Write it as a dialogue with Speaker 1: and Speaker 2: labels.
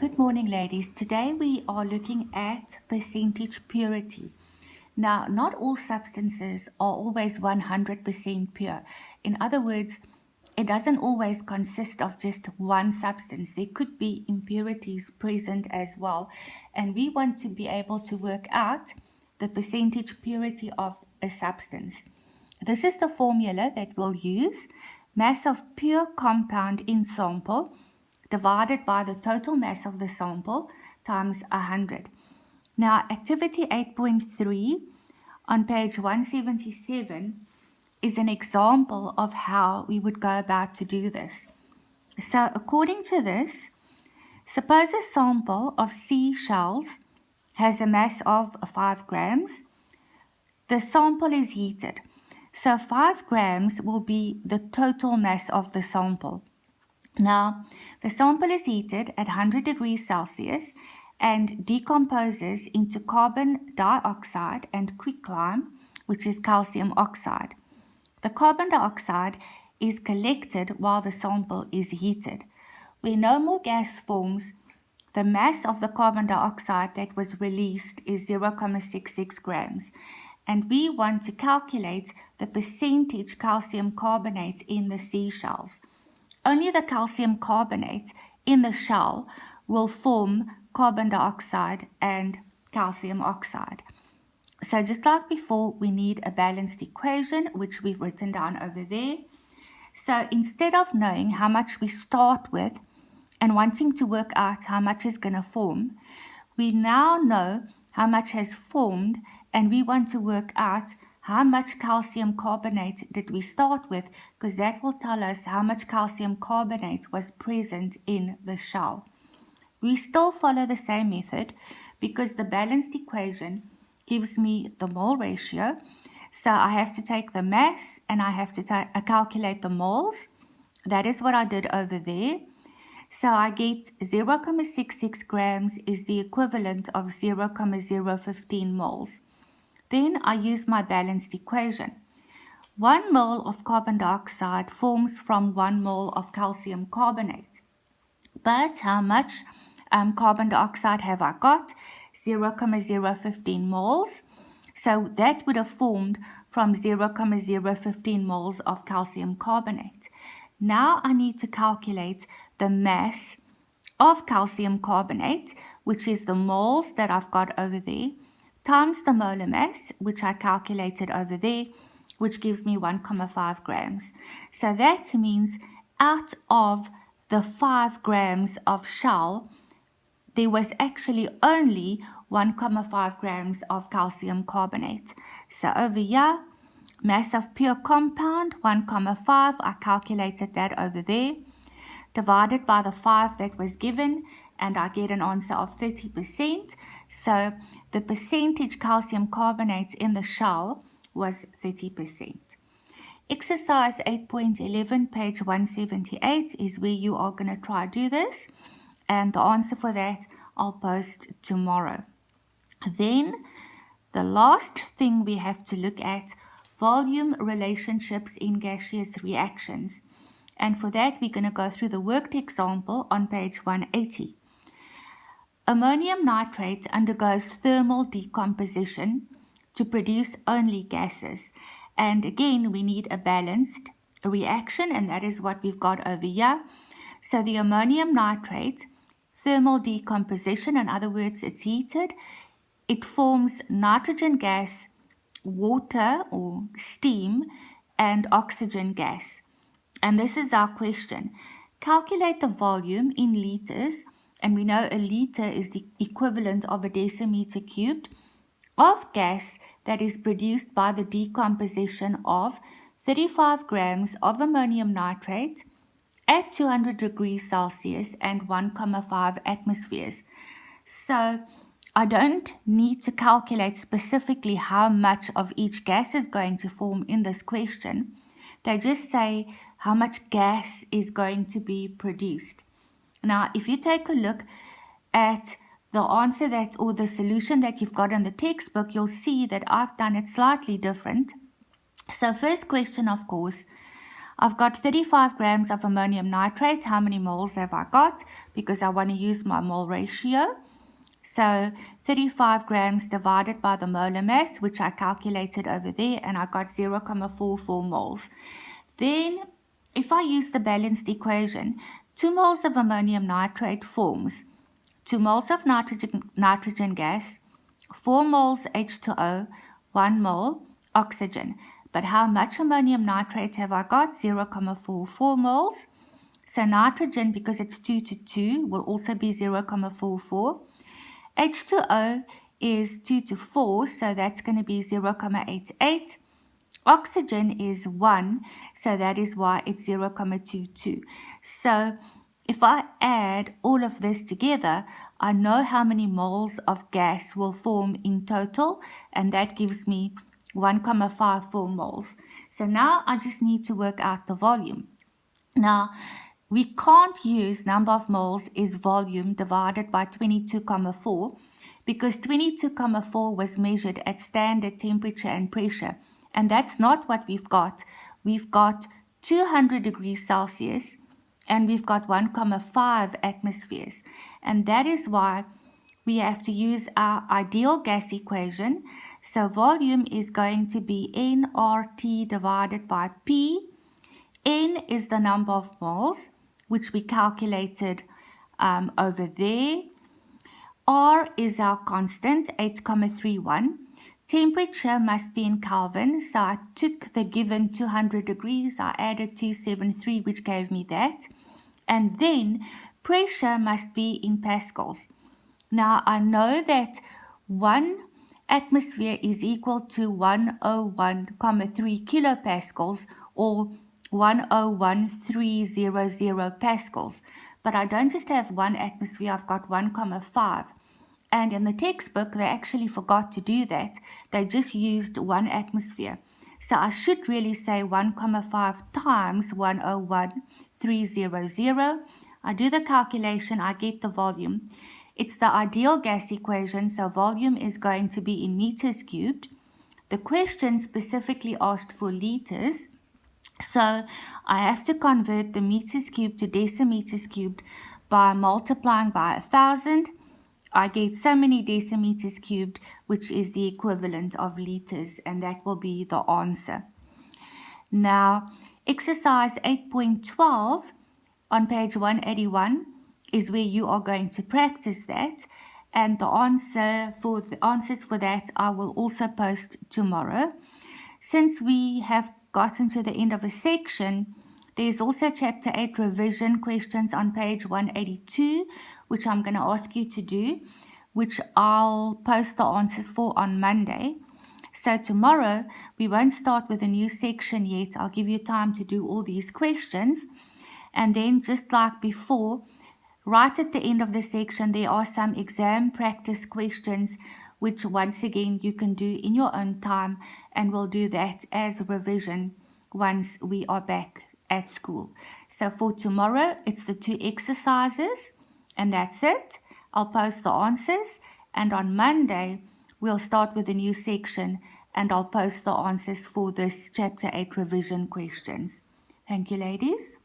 Speaker 1: Good morning, ladies. Today we are looking at percentage purity. Now, not all substances are always 100% pure. In other words, it doesn't always consist of just one substance. There could be impurities present as well. And we want to be able to work out the percentage purity of a substance. This is the formula that we'll use. Mass of pure compound in sample divided by the total mass of the sample times 100. Now, activity 8.3 on page 177 is an example of how we would go about to do this. So, according to this, suppose a sample of seashells has a mass of 5 grams. The sample is heated. So 5 grams will be the total mass of the sample. Now, the sample is heated at 100 degrees Celsius and decomposes into carbon dioxide and quicklime, which is calcium oxide. The carbon dioxide is collected while the sample is heated. Where no more gas forms, the mass of the carbon dioxide that was released is 0.66 grams. And we want to calculate the percentage calcium carbonate in the seashells. Only the calcium carbonate in the shell will form carbon dioxide and calcium oxide. So just like before, we need a balanced equation, which we've written down over there. So instead of knowing how much we start with and wanting to work out how much is going to form, we now know how much has formed, and we want to work out how much calcium carbonate did we start with, because that will tell us how much calcium carbonate was present in the shell. We still follow the same method because the balanced equation gives me the mole ratio. So I have to take the mass and I have to calculate the moles. That is what I did over there. So I get 0.66 grams is the equivalent of 0.015 moles. Then I use my balanced equation. 1 mole of carbon dioxide forms from 1 mole of calcium carbonate. But how much carbon dioxide have I got? 0.015 moles. So that would have formed from 0.015 moles of calcium carbonate. Now I need to calculate the mass of calcium carbonate, which is the moles that I've got over there, times the molar mass, which I calculated over there, which gives me 1.5 grams. So that means out of the 5 grams of shell, there was actually only 1.5 grams of calcium carbonate. So over here, mass of pure compound, 1.5, I calculated that over there, divided by the 5 that was given, and I get an answer of 30%. So the percentage calcium carbonate in the shell was 30%. Exercise 8.11, page 178 is where you are going to try to do this. And the answer for that I'll post tomorrow. Then the last thing we have to look at, volume relationships in gaseous reactions. And for that, we're going to go through the worked example on page 180. Ammonium nitrate undergoes thermal decomposition to produce only gases. And again, we need a balanced reaction, and that is what we've got over here. So the ammonium nitrate, thermal decomposition, in other words, it's heated. It forms nitrogen gas, water or steam, and oxygen gas. And this is our question. Calculate the volume in liters, and we know a liter is the equivalent of a decimeter cubed, of gas that is produced by the decomposition of 35 grams of ammonium nitrate at 200 degrees Celsius and 1.5 atmospheres. So I don't need to calculate specifically how much of each gas is going to form in this question. They just say how much gas is going to be produced. Now, if you take a look at the answer that, or the solution that you've got in the textbook, you'll see that I've done it slightly different. So first question, of course, I've got 35 grams of ammonium nitrate. How many moles have I got? Because I want to use my mole ratio. So 35 grams divided by the molar mass, which I calculated over there, and I got 0.44 moles. Then, if I use the balanced equation, 2 moles of ammonium nitrate forms 2 moles of nitrogen gas, 4 moles H2O, 1 mole oxygen. But how much ammonium nitrate have I got? 0.44 moles. So nitrogen, because it's 2 to 2, will also be 0.44. H2O is 2 to 4, so that's going to be 0.88. Oxygen is 1, so that is why it's 0.22. So if I add all of this together, I know how many moles of gas will form in total, and that gives me 1.54 moles. So now I just need to work out the volume. Now, we can't use number of moles is volume divided by 22.4 because 22.4 was measured at standard temperature and pressure. And that's not what we've got. We've got 200 degrees Celsius and we've got 1.5 atmospheres. And that is why we have to use our ideal gas equation. So volume is going to be nRT divided by P. N is the number of moles, which we calculated over there. R is our constant, 8.31. Temperature must be in Kelvin, so I took the given 200 degrees, I added 273, which gave me that. And then pressure must be in pascals. Now I know that 1 atmosphere is equal to 101.3 kilopascals or 101,300 pascals. But I don't just have 1 atmosphere, I've got 1.5. And in the textbook, they actually forgot to do that. They just used 1 atmosphere. So I should really say 1.5 times 101,300. I do the calculation, I get the volume. It's the ideal gas equation, so volume is going to be in meters cubed. The question specifically asked for liters. So I have to convert the meters cubed to decimeters cubed by multiplying by 1,000. I get so many decimeters cubed, which is the equivalent of liters, and that will be the answer. Now, exercise 8.12 on page 181 is where you are going to practice that, and the answers for that I will also post tomorrow. Since we have gotten to the end of a section, there's also chapter 8 revision questions on page 182, which I'm going to ask you to do, which I'll post the answers for on Monday. So tomorrow, we won't start with a new section yet. I'll give you time to do all these questions. And then just like before, right at the end of the section, there are some exam practice questions, which once again you can do in your own time, and we'll do that as a revision once we are back at school. So for tomorrow, it's the 2 exercises, and that's it. I'll post the answers, and on Monday, we'll start with a new section, and I'll post the answers for this chapter 8 revision questions. Thank you, ladies.